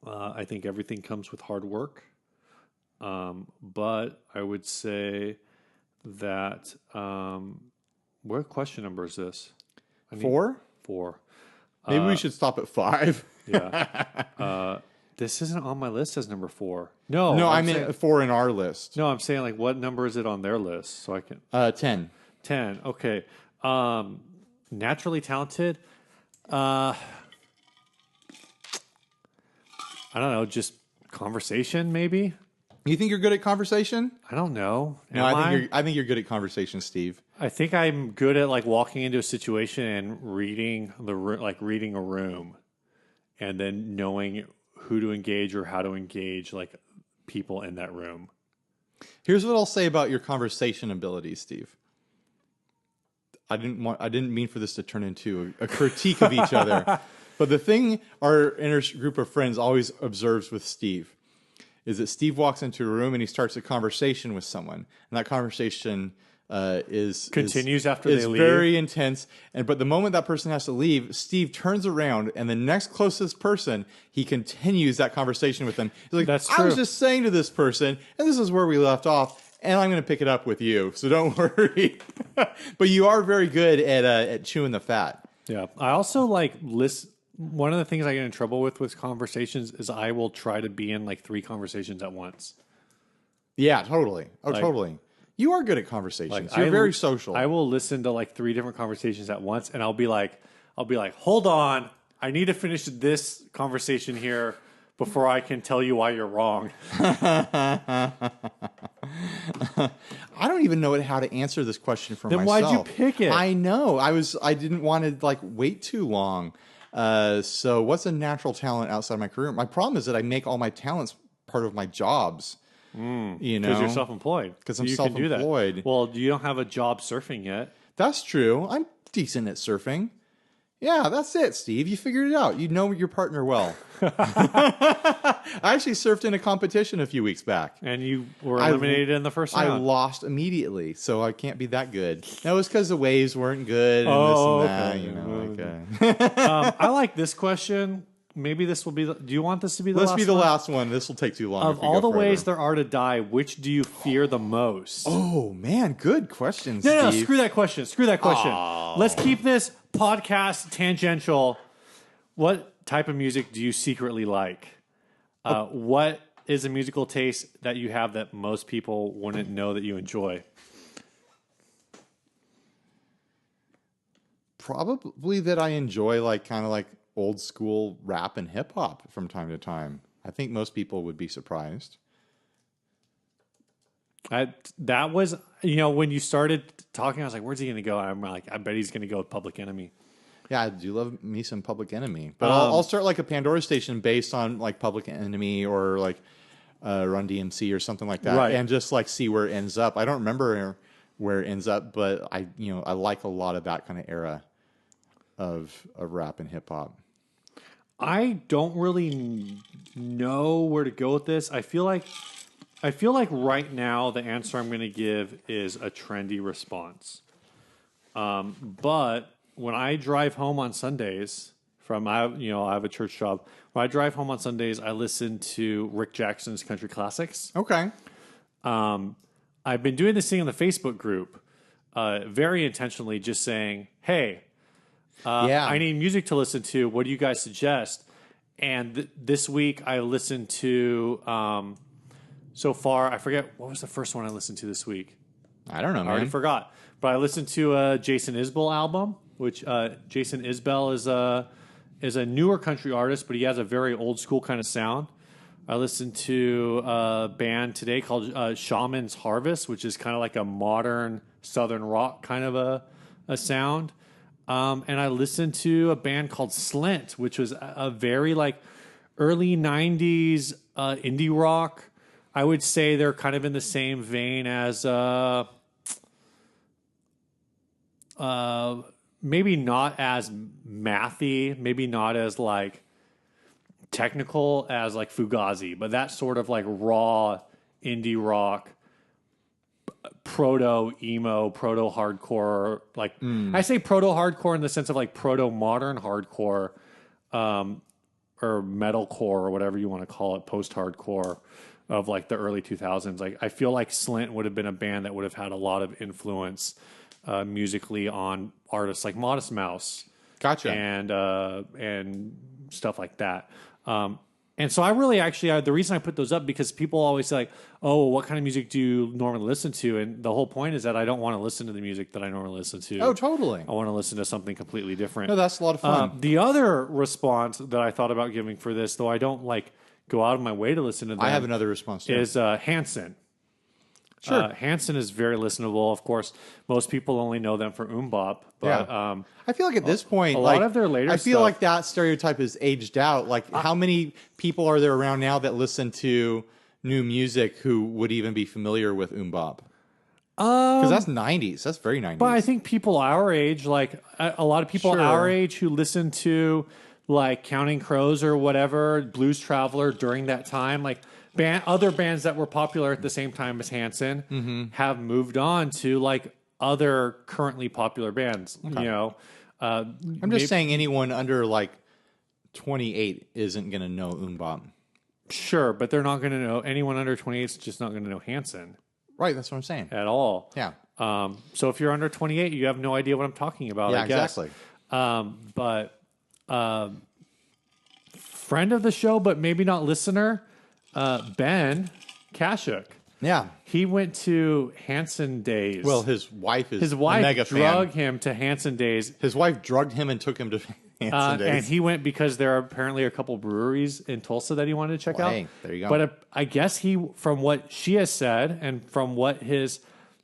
I think everything comes with hard work. But I would say that what question number is this? 4? 4. Maybe we should stop at 5. Yeah. This isn't on my list as number 4. No, I meant 4 in our list. No, I'm saying like what number is it on their list so I can 10. 10. Okay. Naturally talented. I don't know, just conversation maybe? You think you're good at conversation? I don't know. No, I think you're good at conversation, Steve. I think I'm good at like walking into a situation and reading reading a room and then knowing who to engage or how to engage like people in that room. Here's what I'll say about your conversation abilities, Steve. I didn't mean for this to turn into a critique of each other. But the thing our inner group of friends always observes with Steve is that Steve walks into a room and he starts a conversation with someone. And that conversation continues after they leave. Very intense. But the moment that person has to leave, Steve turns around and the next closest person, he continues that conversation with them. He's like, That's true. I was just saying to this person, and this is where we left off, and I'm going to pick it up with you. So don't worry. But you are very good at chewing the fat. Yeah. I also like listen. One of the things I get in trouble with conversations is I will try to be in like 3 conversations at once. Yeah, totally. Oh, totally. You are good at conversations. You're very social. I will listen to like 3 different conversations at once, and I'll be like, hold on, I need to finish this conversation here before I can tell you why you're wrong. I don't even know how to answer this question for myself. Then why'd you pick it? I know. I didn't want to like wait too long. So what's a natural talent outside my career? My problem is that I make all my talents part of my jobs. You know, because you're self-employed. Because I'm self-employed. Well, you don't have a job surfing yet. That's true. I'm decent at surfing. Yeah, that's it, Steve. You figured it out. You know your partner well. I actually surfed in a competition a few weeks back. And you were eliminated in the first round. I lost immediately, so I can't be that good. That was because the waves weren't good and this and that. I like this question. Maybe this will be... do you want this to be the last one? Let's be the last one. This will take too long. Of all the ways there are to die, which do you fear the most? Oh, man. Good question, Steve. No, screw that question. Oh. Let's keep this podcast tangential. What type of music do you secretly like? What is a musical taste that you have that most people wouldn't know that you enjoy? Probably that I enjoy like kind of like old school rap and hip hop from time to time. I think most people would be surprised. That was, when you started talking, I was like, where's he going to go? I'm like, I bet he's going to go with Public Enemy. Yeah, I do love me some Public Enemy. But I'll start like a Pandora station based on like Public Enemy or like Run DMC or something like that. Right. And just like see where it ends up. I don't remember where it ends up, but I like a lot of that kind of era of rap and hip hop. I don't really know where to go with this. I feel like right now the answer I'm going to give is a trendy response. But when I drive home on Sundays I have a church job. When I drive home on Sundays, I listen to Rick Jackson's country classics. Okay. I've been doing this thing in the Facebook group, very intentionally, just saying, "Hey, I need music to listen to. What do you guys suggest?" And this week, I listened to. So far, I forget what was the first one I listened to this week. I don't know, man. I already forgot. But I listened to a Jason Isbell album, which Jason Isbell is a newer country artist, but he has a very old school kind of sound. I listened to a band today called Shaman's Harvest, which is kind of like a modern southern rock kind of a sound. And I listened to a band called Slint, which was a very like early 90s indie rock. I would say they're kind of in the same vein as maybe not as mathy, maybe not as like technical as like Fugazi, but that sort of like raw indie rock, proto emo, proto hardcore. Like I say proto hardcore in the sense of like proto modern hardcore, or metalcore or whatever you want to call it, post hardcore of like the early 2000s. Like I feel like Slint would have been a band that would have had a lot of influence musically on artists like Modest Mouse, Gotcha, and stuff like that. And so I really actually the reason I put those up because people always say like, oh, what kind of music do you normally listen to? And the whole point is that I don't want to listen to the music that I normally listen to. Oh, totally. I want to listen to something completely different. No, that's a lot of fun. The other response that I thought about giving for this, though I don't like go out of my way to listen to them. I have another response too. Is Hanson. Sure. Hanson is very listenable. Of course, most people only know them for Bop. But I feel like at this point, a lot of their later I feel stuff, like that stereotype is aged out. Like, how many people are there around now that listen to new music who would even be familiar with Bop? Because that's 90s. That's very 90s. But I think people our age, like a lot of people our age who listen to like Counting Crows or whatever, Blues Traveler during that time, like other bands that were popular at the same time as Hanson have moved on to like other currently popular bands. Okay. You know, I'm just saying anyone under like 28 isn't going to know Bop. Sure, but they're not going to know anyone under 28 is just not going to know Hanson. Right, that's what I'm saying. At all. Yeah. So if you're under 28, you have no idea what I'm talking about. Yeah, I guess. Exactly. But friend of the show, but maybe not listener, Ben Kashuk. Yeah. He went to Hanson Days. Well, his wife is his wife a mega drugged fan. him to Hanson Days. His wife drugged him and took him to Hanson Days. And he went because there are apparently a couple breweries in Tulsa that he wanted to check out. Hey, there you go. But I guess from what she has said and from what his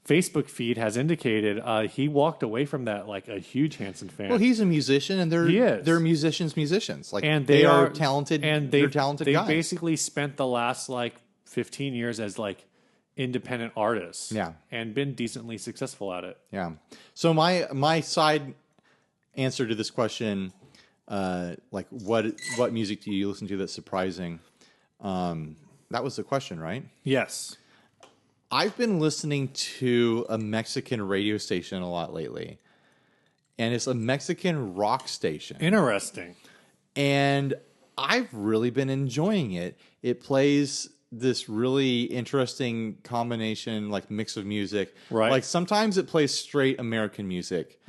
Facebook feed has indicated, he walked away from that like a huge Hanson fan. Well, he's a musician, and they're musicians. Like, and they are talented, and they're talented guys. They basically spent the last like 15 years as like independent artists, and been decently successful at it. Yeah. So my side answer to this question, like what music do you listen to that's surprising? That was the question, right? Yes. I've been listening to a Mexican radio station a lot lately, and it's a Mexican rock station. Interesting. And I've really been enjoying it. It plays this really interesting combination, like mix of music. Right. Like sometimes it plays straight American music,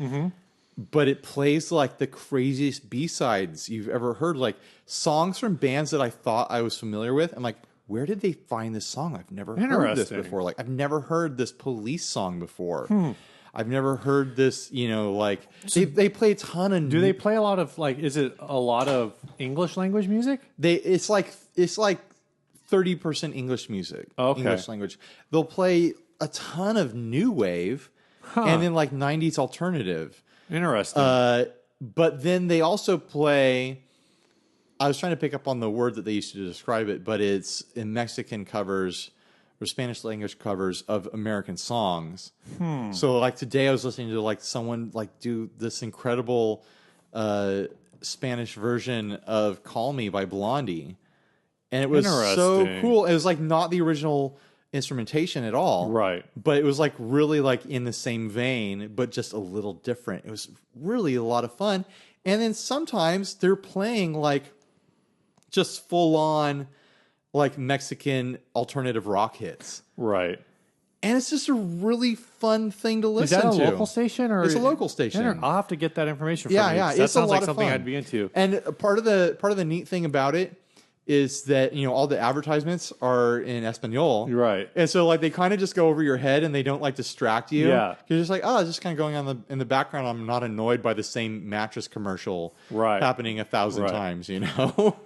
but it plays like the craziest B-sides you've ever heard. Like songs from bands that I thought I was familiar with. I'm like, where did they find this song? I've never heard this before. Like, I've never heard this Police song before. I've never heard this, like, so they play a ton of... Do they play a lot of, like, is it a lot of English language music? It's like 30% English music. Okay. English language. They'll play a ton of new wave and then, like, 90s alternative. Interesting. But then they also play... I was trying to pick up on the word that they used to describe it, but it's in Mexican covers or Spanish language covers of American songs. So like today I was listening to like someone like do this incredible Spanish version of Call Me by Blondie. And it was so cool. It was like not the original instrumentation at all. Right. But it was like really like in the same vein, but just a little different. It was really a lot of fun. And then sometimes they're playing like just full on like Mexican alternative rock hits. Right. And it's just a really fun thing to listen to. Is that a local station or it's a local station? I'll have to get that information from Yeah, you. yeah. That It's sounds a lot like of something fun. I'd be into. And part of the neat thing about it is that, you know, all the advertisements are in Espanol. Right. And so like they kind of just go over your head and they don't like distract you. Yeah. You're just like, oh, it's just kind of going on in the background. I'm not annoyed by the same mattress commercial happening 1,000 times, you know?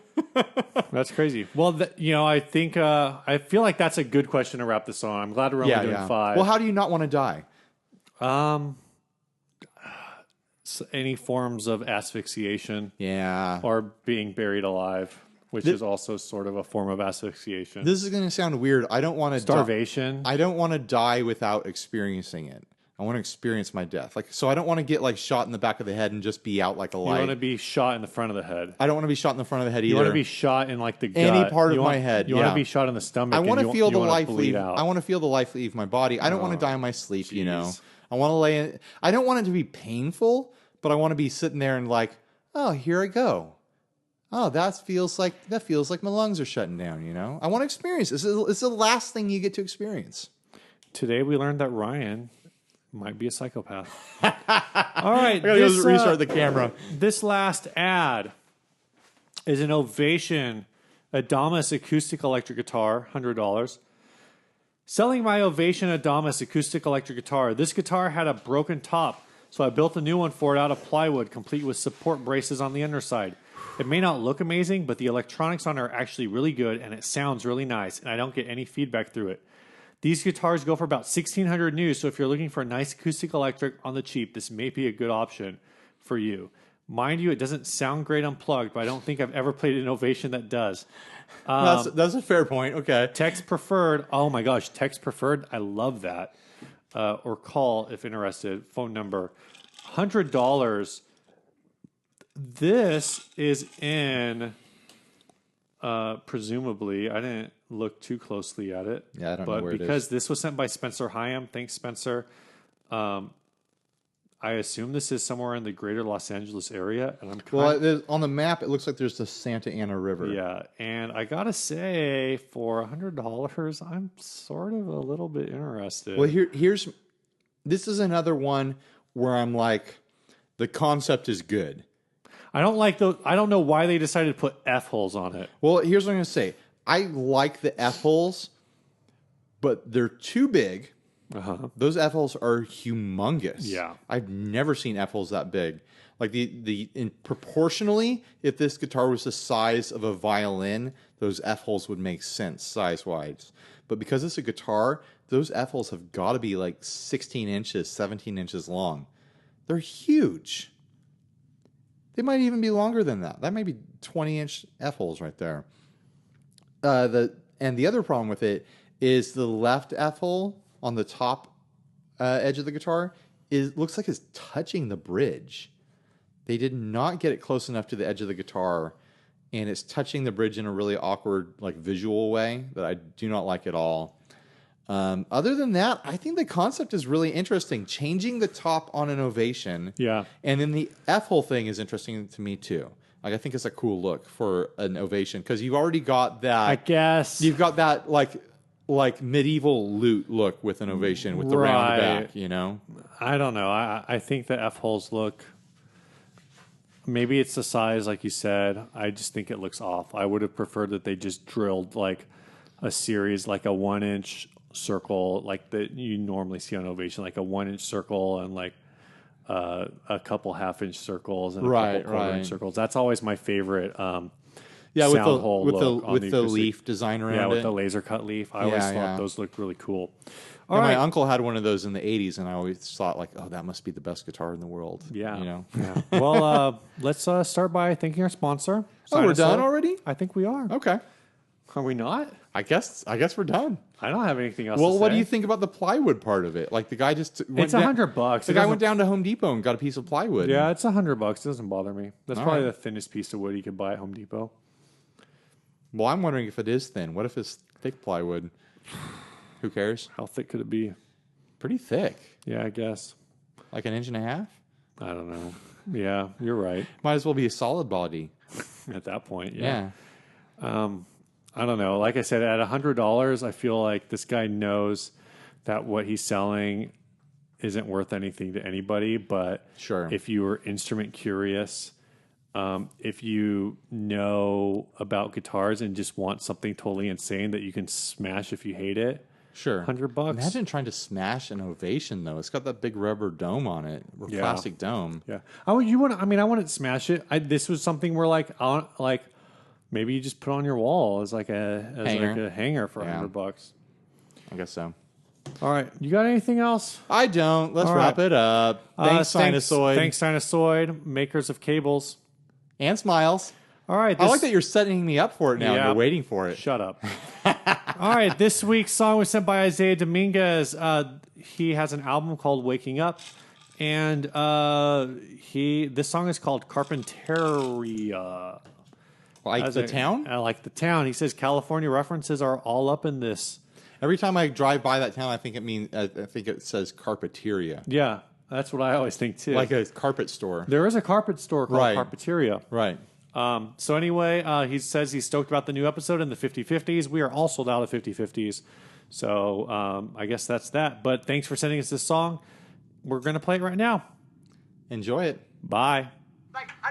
That's crazy. Well, you know, I think I feel like that's a good question to wrap this on. I'm glad we're only doing 5. Well, how do you not want to die? Any forms of asphyxiation. Yeah. Or being buried alive, which is also sort of a form of asphyxiation. This is going to sound weird. I don't want to starvation. I don't want to die without experiencing it. I want to experience my death. Like, so I don't want to get like shot in the back of the head and just be out like a light. You want to be shot in the front of the head. I don't want to be shot in the front of the head either. You want to be shot in like the gut. Any part of my head. You want to be shot in the stomach. I want to feel the life leave. I want to feel the life leave my body. I don't want to die in my sleep. You know. I want to lay in. I don't want it to be painful, but I want to be sitting there and like, oh, here I go. Oh, that feels like my lungs are shutting down. You know. I want to experience this. It's the last thing you get to experience. Today we learned that Ryan might be a psychopath. All right. I gotta go restart the camera. This last ad is an Ovation Adamas acoustic electric guitar, $100. Selling my Ovation Adamas acoustic electric guitar. This guitar had a broken top, so I built a new one for it out of plywood, complete with support braces on the underside. It may not look amazing, but the electronics on it are actually really good, and it sounds really nice, and I don't get any feedback through it. These guitars go for about $1,600 new, so if you're looking for a nice acoustic electric on the cheap, this may be a good option for you. Mind you, it doesn't sound great unplugged, but I don't think I've ever played an Ovation that does. That's a fair point. Okay. Text preferred. Oh my gosh, text preferred. I love that. Or call if interested. Phone number $100. This is in presumably. I didn't look too closely at it. Yeah, I don't know where it is. But because this was sent by Spencer Hyam, thanks Spencer. I assume this is somewhere in the greater Los Angeles area, and on the map it looks like there's the Santa Ana River. Yeah, and I gotta say, for $100, I'm sort of a little bit interested. Well, this is another one where I'm like, the concept is good. I don't like those. I don't know why they decided to put F holes on it. Well, here's what I'm gonna say. I like the F holes, but they're too big. Those F holes are humongous. Yeah, I've never seen F holes that big. Like proportionally, if this guitar was the size of a violin, those F holes would make sense size wise. But because it's a guitar, those F holes have got to be like 16 inches, 17 inches long. They're huge. They might even be longer than that. That might be 20-inch F holes right there. And the other problem with it is the left F hole on the top edge of the guitar looks like it's touching the bridge. They did not get it close enough to the edge of the guitar, and it's touching the bridge in a really awkward, like visual way that I do not like at all. Other than that, I think the concept is really interesting. Changing the top on an Ovation, and then the F hole thing is interesting to me too. Like I think it's a cool look for an Ovation because you've already got that. I guess you've got that like medieval lute look with an Ovation with the round back, you know? I don't know. I think the F holes look, maybe it's the size, like you said. I just think it looks off. I would have preferred that they just drilled like a series, like a 1-inch circle, like that you normally see on Ovation, like a 1-inch circle and like a couple half-inch circles and a couple quarter-inch circles. That's always my favorite. With the leaf design around it. Yeah, with the laser cut leaf. I always thought those looked really cool. My uncle had one of those in the 80s, and I always thought, like, oh, that must be the best guitar in the world. Yeah. You know? Yeah. Well, let's start by thanking our sponsor. Oh, we're done already? I think we are. Okay. Are we not? I guess we're done. I don't have anything else to say. Well, what do you think about the plywood part of it? Like, the guy just It's $100. The guy went down to Home Depot and got a piece of plywood. Yeah, it's $100. It doesn't bother me. That's probably the thinnest piece of wood you could buy at Home Depot. Well, I'm wondering if it is thin. What if it's thick plywood? Who cares? How thick could it be? Pretty thick. Yeah, I guess. Like an inch and a half? I don't know. Yeah, you're right. Might as well be a solid body. At that point, Yeah. I don't know. Like I said, at $100, I feel like this guy knows that what he's selling isn't worth anything to anybody. But Sure. if you were instrument curious, if you know about guitars and just want something totally insane that you can smash if you hate it, Sure. $100. Imagine trying to smash an Ovation though. It's got that big rubber dome on it, or Yeah. plastic dome. Yeah. I wouldn't smash it. This was something where like maybe you just put on your wall as like a hanger for Yeah. $100. I guess so. All right. You got anything else? I don't. Let's All wrap right. it up. Thanks, Sinusoid. Thanks, Sinusoid, makers of cables. And Smiles. All right. I like that you're setting me up for it now. Yeah. And you're waiting for it. Shut up. All right. This week's song was sent by Isaiah Dominguez. He has an album called Waking Up. And this song is called Carpinteria. Like the town? I like the town. He says California references are all up in this. Every time I drive by that town, I think it says Carpeteria. Yeah, that's what I always think too. Like a carpet store. There is a carpet store called Right. Carpeteria. Right. So anyway, he says he's stoked about the new episode in the 50/50s. We are all sold out of 50/50s. So I guess that's that. But thanks for sending us this song. We're going to play it right now. Enjoy it. Bye. Like I